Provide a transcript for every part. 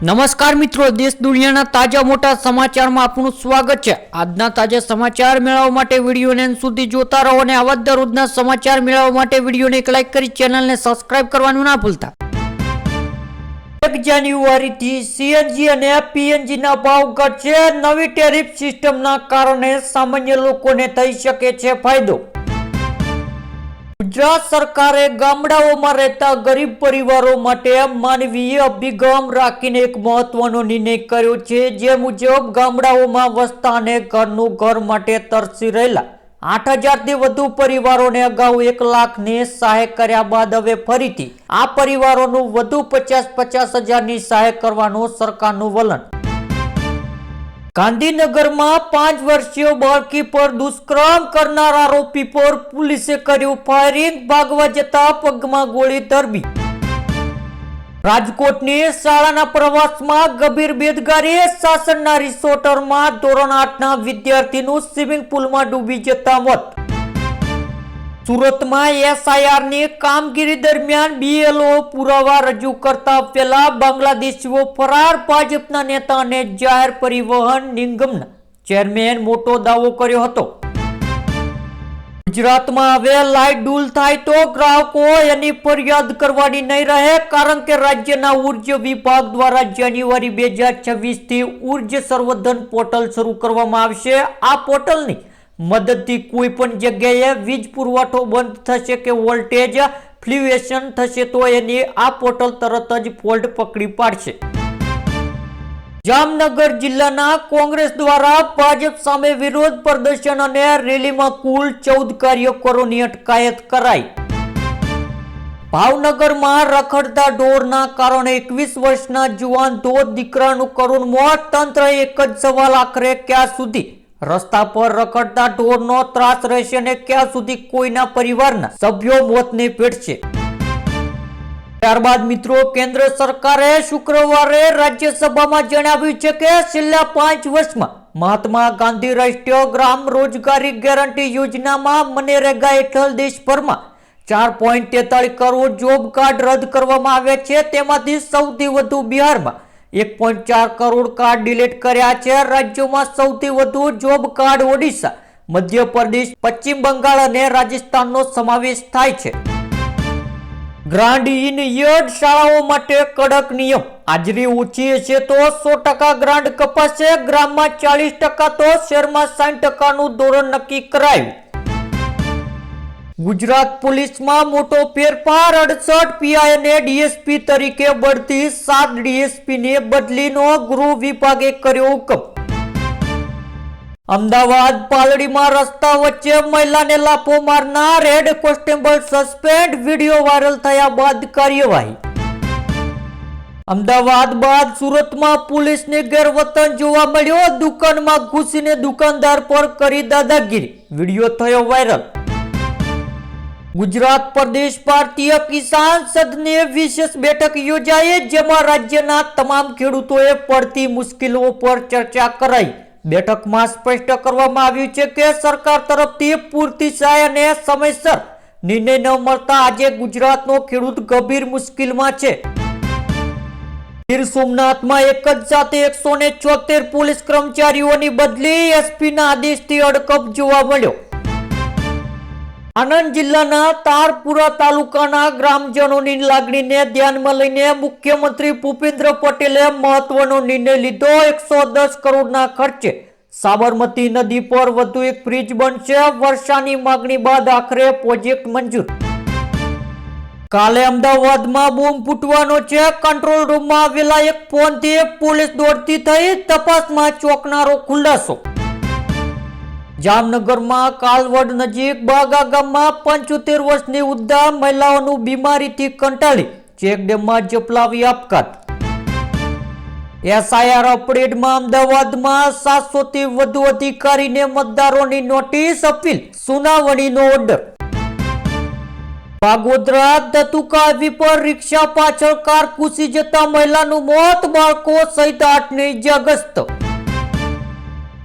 નમસ્કાર મિત્રો, દેશ દુનિયાના તાજા મોટા સમાચારમાં આપનું સ્વાગત છે। આજના તાજા સમાચાર મેળવવા માટે વિડીયોને અંત સુધી જોતા રહો અને આવા દરરોજના સમાચાર મેળવવા માટે વિડીયોને એક લાઈક કરી ચેનલને સબસ્ક્રાઇબ કરવાનું ના ભૂલતા। 1 જાન્યુઆરીથી સીએનજી અને પીએનજીના ભાવ ઘટશે। નવી ટેરિફ સિસ્ટમના કારણે સામાન્ય લોકોને થઈ શકે છે ફાયદો। ગુજરાત સરકારે ગામડાઓમાં રહેતા ગરીબ પરિવારો માટે માનવીય અભિગમ રાખીને એક મહત્વનો નિર્ણય કર્યો છે, જે મુજબ ગામડાઓમાં વસતા અને ઘરનું ઘર માટે તરસી રહેલા 8,000થી વધુ પરિવારોને અગાઉ 1 લાખની સહાય કર્યા બાદ હવે ફરીથી આ પરિવારોનું વધુ 50,000ની સહાય કરવાનું સરકારનું વલણ। ગાંધીનગરમાં 5 વર્ષીય બાળકી પર દુષ્કર્મ કરનાર આરોપી પર પોલીસે કર્યું ફાયરિંગ, ભાગવા જતા પગમાં ગોળી ધરબી। રાજકોટની શાળાના પ્રવાસમાં ગંભીર બેદરકારી, સાસણના રિસોર્ટમાં ધોરણ 8ના વિદ્યાર્થીનું સ્વિમિંગ પુલમાં ડૂબી જતા મોત। સુરતમાં એસઆઈઆરની કામગીરી દરમિયાન બીએલઓ પુરાવા રજૂ કરતા પહેલા બાંગ્લાદેશીઓ ફરાર। ભાજપના નેતા અને જાહેર પરિવહન નિગમના ચેરમેન મોટો દાવો કર્યો હતો। ગુજરાતમાં હવે લાઇટ ડૂલ થાય તો ગ્રાહકો એની ફરિયાદ કરવાની નહીં રહે, કારણ કે રાજ્યના ઉર્જા વિભાગ દ્વારા જાન્યુઆરી 2026થી ઉર્જા સંવર્ધન પોર્ટલ શરૂ કરવામાં આવશે। આ પોર્ટલની મદદથી કોઈ પણ જગ્યાએ વીજ પુરવઠો બંધ થશે કે વોલ્ટેજ ફ્લ્યુએશન થશે તો એની આ પોર્ટલ તરત જ ફોલ્ટ પકડી પાડશે। જામનગર જિલ્લાના કોંગ્રેસ દ્વારા ભાજપ સામે વિરોધ પ્રદર્શન અને રેલીમાં કુલ 14 કાર્યકરોની અટકાયત કરાઈ। ભાવનગરમાં રખડતા ઢોરના કારણે 21 વર્ષના જુવાન ધોધ દીકરાનું કરુણ મોત। તંત્ર એક જ સવાલ, આખરે ક્યાં સુધી રસ્તા પર રખડતા ઢોરનો ત્રાસ રહેશે અને ક્યાં સુધી કોઈના પરિવારના સભ્યો મોતને ભેટશે? ત્યારબાદ મિત્રો, કેન્દ્ર સરકારે શુક્રવારે રાજ્યસભામાં જણાવ્યું છે કે છેલ્લા 5 વર્ષમાં મહાત્મા ગાંધી રાષ્ટ્રીય ગ્રામ રોજગારી ગેરંટી યોજનામાં મનરેગા હેઠળ દેશભરમાં 4.43 કરોડ જોબ કાર્ડ રદ કરવામાં આવ્યા છે। તેમાંથી સૌથી વધુ બિહારમાં 1.4 કરોડ કાર્ડ ડિલીટ કર્યા છે। રાજ્યોમાં સૌથી વધુ જોબ કાર્ડ ઓડિશા, મધ્યપ્રદેશ, પશ્ચિમ બંગાળ અને રાજસ્થાનનો સમાવેશ થાય છે। ગ્રાન્ટ ઇન યર્ડ શાળાઓ માટે કડક નિયમ, હાજરી ઓછી હશે તો 100% ગ્રાન્ટ કપાશે। ગ્રામમાં 40% તો શહેરમાં 60%નું ધોરણ નક્કી કરાયું। ગુજરાત પોલીસમાં મોટો ફેરફાર, 68 પીઆઈ અને ડીએસપી તરીકે બઢતી, 7 ડીએસપીને બદલીનો ગૃહ વિભાગે કર્યો હુકમ। અમદાવાદ પાલડીમાં રસ્તા વચ્ચે મહિલાને લાફો મારનાર head constable suspend, video viral થયા બાદ કાર્યવાહી। અમદાવાદ બાદ સુરતમાં પોલીસને ગેરવર્તન જોવા મળ્યો। દુકાનમાં ઘૂસીને દુકાનદાર પર કરી દાદાગીરી, વિડીયો થયો વાયરલ। ગુજરાત પ્રદેશ ભારતીય કિસાન સંઘની વિશેષ બેઠક યોજાઈ, જેમાં રાજ્યના તમામ ખેડૂતોએ પડતી મુશ્કેલીઓ પર ચર્ચા કરાઈ। બેઠકમાં સ્પષ્ટ કરવામાં આવ્યું છે કે સરકાર તરફથી પૂરતી સહાય અને સમયસર નિર્ણય ન મળતા આજે ગુજરાતનો ખેડૂત ગંભીર મુશ્કેલીમાં છે। ગીર સોમનાથમાં એક જ સાથે 174 પોલીસ કર્મચારીઓની બદલી, એસપીના આદેશથી હડકંપ જોવા મળ્યો। આણંદ જિલ્લાના તારપુરા તાલુકાના ગ્રામજનોની લાગણીને ધ્યાનમાં લઈને મુખ્યમંત્રી ભૂપેન્દ્ર પટેલે મહત્વનો નિર્ણય લીધો। 110 કરોડના ખર્ચે સાબરમતી નદી પર વધુ એક બ્રિજ બનશે। વર્ષાની માગણી બાદ આખરે પ્રોજેક્ટ મંજૂર। કાલે અમદાવાદમાં બોમ્બ ફૂટવાનો છે, કંટ્રોલ રૂમમાં આવેલા એક ફોનથી પોલીસ દોડતી થઈ, તપાસમાં ચોંકનારો ખુલાસો। જામનગરમાં કાલવડ નજીક બાગા ગામમાં 75 વર્ષની વૃદ્ધા મહિલાઓનું બીમારીથી કંટાળી ચેકડેમમાં ઝપલાવી આપઘાત। એસઆઈઆર અપડેટમાં અમદાવાદમાં 700થી વધુ અધિકારીને મતદારોની notice, appeal સુનાવણીનો order. Bagodara ધતુકા highway પર રિક્ષા પાછળ કાર ઘૂસી જતા મહિલાનું મોત, બાળકો સહિત 8ને ઇજાગ્રસ્ત।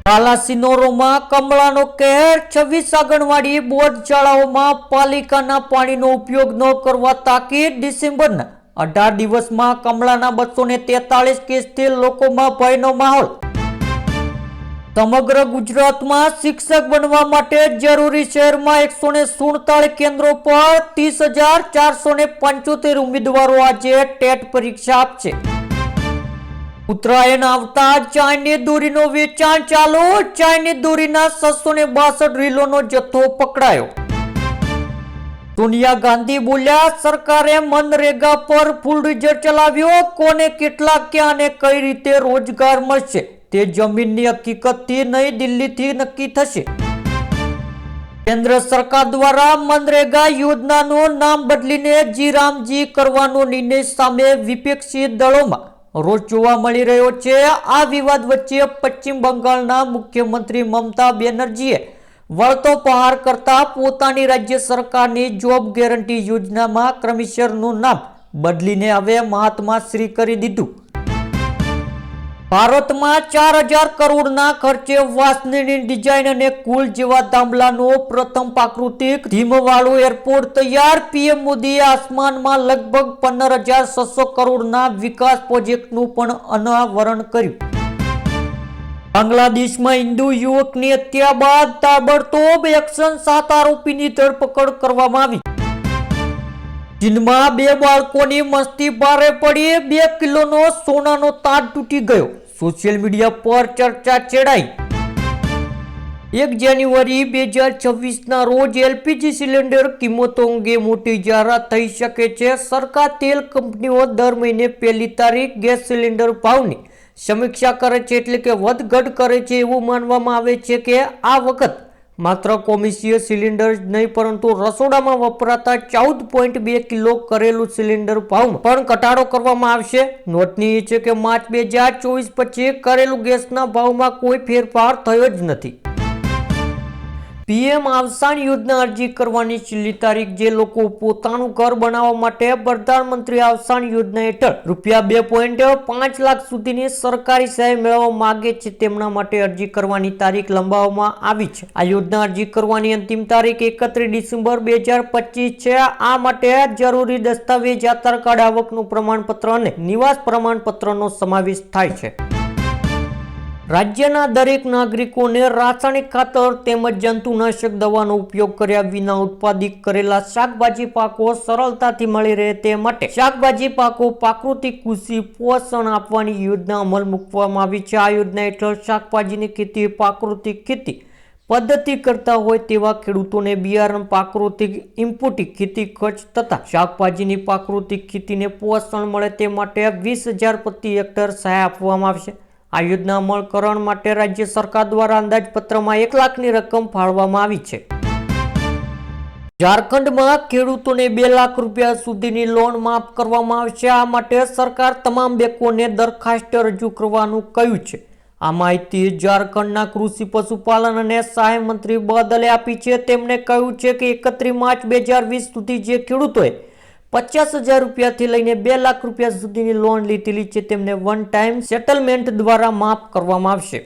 પાલાસિનોરોમાં કમળાનો કહેર, 26 આંગણવાડી બોર્ડ શાળાઓમાં પાલિકાના પાણીનો ઉપયોગ ન કરવા તાકીદ, ડિસેમ્બરના 18 દિવસમાં કમળાના 243 કેસથી લોકોમાં ભયનો માહોલ। સમગ્ર ગુજરાતમાં શિક્ષક બનવા માટે જરૂરી શહેરમાં 147 કેન્દ્રો પર 30,475 ઉમેદવારો આજે ટેટ પરીક્ષા આપશે। ઉત્તરાયણ આવતા ચાઇનીઝ દોરીનો વેચાણ ચાલુ। ચાઇનીઝ દોરીના 662 રીલોનો જથ્થો પકડાયો। સોનિયા ગાંધી બોલ્યા, સરકારે મનરેગા પર ફૂલ રિઝલ્ટ ચલાવ્યો। કોને કેટલા ક્યાં અને કઈ રીતે રોજગાર મળશે તે જમીનની હકીકતથી નહીં, દિલ્હીથી નક્કી થશે। કેન્દ્ર સરકાર દ્વારા મનરેગા યોજનાનું નામ બદલીને જી કરવાનો નિર્ણય સામે વિપક્ષી દળોમાં રોષ જોવા મળી રહ્યો છે। આ વિવાદ વચ્ચે પશ્ચિમ બંગાળના મુખ્યમંત્રી મમતા બેનર્જીએ વળતો પ્રહાર કરતા પોતાની રાજ્ય સરકારની જોબ ગેરંટી યોજનામાં કમિશનરનું નામ બદલીને હવે મહાત્મા શ્રી કરી દીધું। ભારતમાં 4,000 કરોડના ખર્ચે વાંસની ડિઝાઇન અને કુલ જેવા થાંભલાનો પ્રથમ પ્રાકૃતિક ધીમવાળું એરપોર્ટ તૈયાર। પીએમ મોદીએ આસમાનમાં લગભગ 15,600 કરોડના વિકાસ પ્રોજેક્ટનું પણ અનાવરણ કર્યું। બાંગ્લાદેશમાં હિન્દુ યુવકની હત્યા બાદ તાબડતોબ એક્શન, 7 આરોપીની ધરપકડ કરવામાં આવી। ચીનમાં 2 બાળકોની મસ્તી ભારે પડી, 2 કિલોનો સોનાનો તાજ તૂટી ગયો। સોશિયલ મીડિયા પર ચર્ચા છેડાઈ। 1 જાન્યુઆરી 2026ના રોજ એલપીજી સિલિન્ડર કિંમતો અંગે મોટી જાહેરાત થઈ શકે છે। સરકાર તેલ કંપનીઓ દર મહિને 1લી તારીખ ગેસ સિલિન્ડર ભાવની સમીક્ષા કરે છે, એટલે કે વધઘટ કરે છે। એવું માનવામાં આવે છે કે આ વખત માત્ર કોમર્શિયલ સિલિન્ડર જ નહીં પરંતુ રસોડામાં વપરાતા 14.2 કિલો કરેલું સિલિન્ડર ભાવમાં પણ ઘટાડો કરવામાં આવશે। નોંધનીય છે કે માર્ચ 2024 પછી કરેલું ગેસના ભાવમાં કોઈ ફેરફાર થયો જ નથી। પીએમ આવાસ યોજના અરજી કરવાની છેલ્લી તારીખ। જે લોકો પોતાનું ઘર બનાવવા માટે પ્રધાનમંત્રી આવાસ યોજના હેઠળ ₹2.5 લાખ સુધીની સરકારી સહાય મેળવવા માંગે છે તેમના માટે અરજી કરવાની તારીખ લંબાવવામાં આવી છે। આ યોજના અરજી કરવાની અંતિમ તારીખ 31 ડિસેમ્બર 2025 છે। આ માટે જરૂરી દસ્તાવેજ આધાર કાર્ડ, આવકનું પ્રમાણપત્ર અને નિવાસ પ્રમાણપત્રનો સમાવેશ થાય છે। રાજ્યના દરેક નાગરિકોને રાસાયણિક ખાતર તેમજ જંતુનાશક દવાનો ઉપયોગ કર્યા વિના ઉત્પાદિત કરેલા શાકભાજી પાકો સરળતાથી મળી રહે તે માટે શાકભાજી પાકો પ્રાકૃતિક કૃષિ પોષણ આપવાની યોજના અમલ મૂકવામાં આવી છે। આ યોજના હેઠળ શાકભાજીની ખેતી પ્રાકૃતિક ખેતી પદ્ધતિ કરતા હોય તેવા ખેડૂતોને બિયારણ, પ્રાકૃતિક ઇનપુટ ખેતી ખર્ચ તથા શાકભાજીની પ્રાકૃતિક ખેતીને પોષણ મળે તે માટે 20,000 પ્રતિ હેક્ટર સહાય આપવામાં આવશે। આ યોજના અમલકરણ માટે રાજ્ય સરકાર દ્વારા અંદાજપત્રમાં 1 લાખની રકમ ફાળવવામાં આવી છે। ઝારખંડમાં ખેડૂતોને 2 લાખ રૂપિયા સુધીની લોન માફ કરવામાં આવશે। આ માટે સરકાર તમામ બેંકોને દરખાસ્ત રજૂ કરવાનું કહ્યું છે। આ માહિતી ઝારખંડના કૃષિ, પશુપાલન અને સહાય મંત્રી બદલે આપી છે। તેમણે કહ્યું છે કે 31 માર્ચ 2020 સુધી જે ખેડૂતોએ 50,000 રૂપિયાથી લઈને 2 લાખ રૂપિયા સુધીની લોન લીધેલી છે તેમને વન ટાઈમ સેટલમેન્ટ દ્વારા માફ કરવામાં આવશે।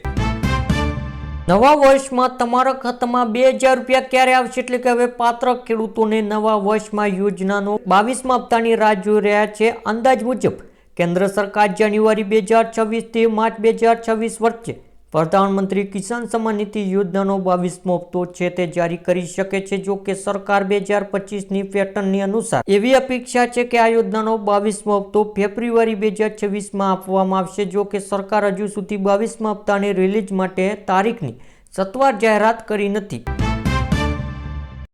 નવા વર્ષમાં તમારા ખાતામાં 2,000 રૂપિયા ક્યારે આવશે? એટલે કે હવે પાત્ર ખેડૂતોને નવા વર્ષમાં યોજનાનો 22મા હપ્તાની રાહ જોઈ રહ્યા છે। અંદાજ મુજબ કેન્દ્ર સરકાર જાન્યુઆરી 2026 થી માર્ચ 2026 વચ્ચે પ્રધાનમંત્રી કિસાન સન્માન નિધિ યોજનાનો 22મો હપ્તો છે તે જારી કરી શકે છે। જો કે સરકાર 2025ની પેટર્નની અનુસાર એવી અપેક્ષા છે કે આ યોજનાનો 22મો હપ્તો ફેબ્રુઆરી 2026માં આપવામાં આવશે। જો કે સરકાર હજુ સુધી 22મા હપ્તાની રિલીઝ માટે તારીખની સત્વર જાહેરાત કરી નથી।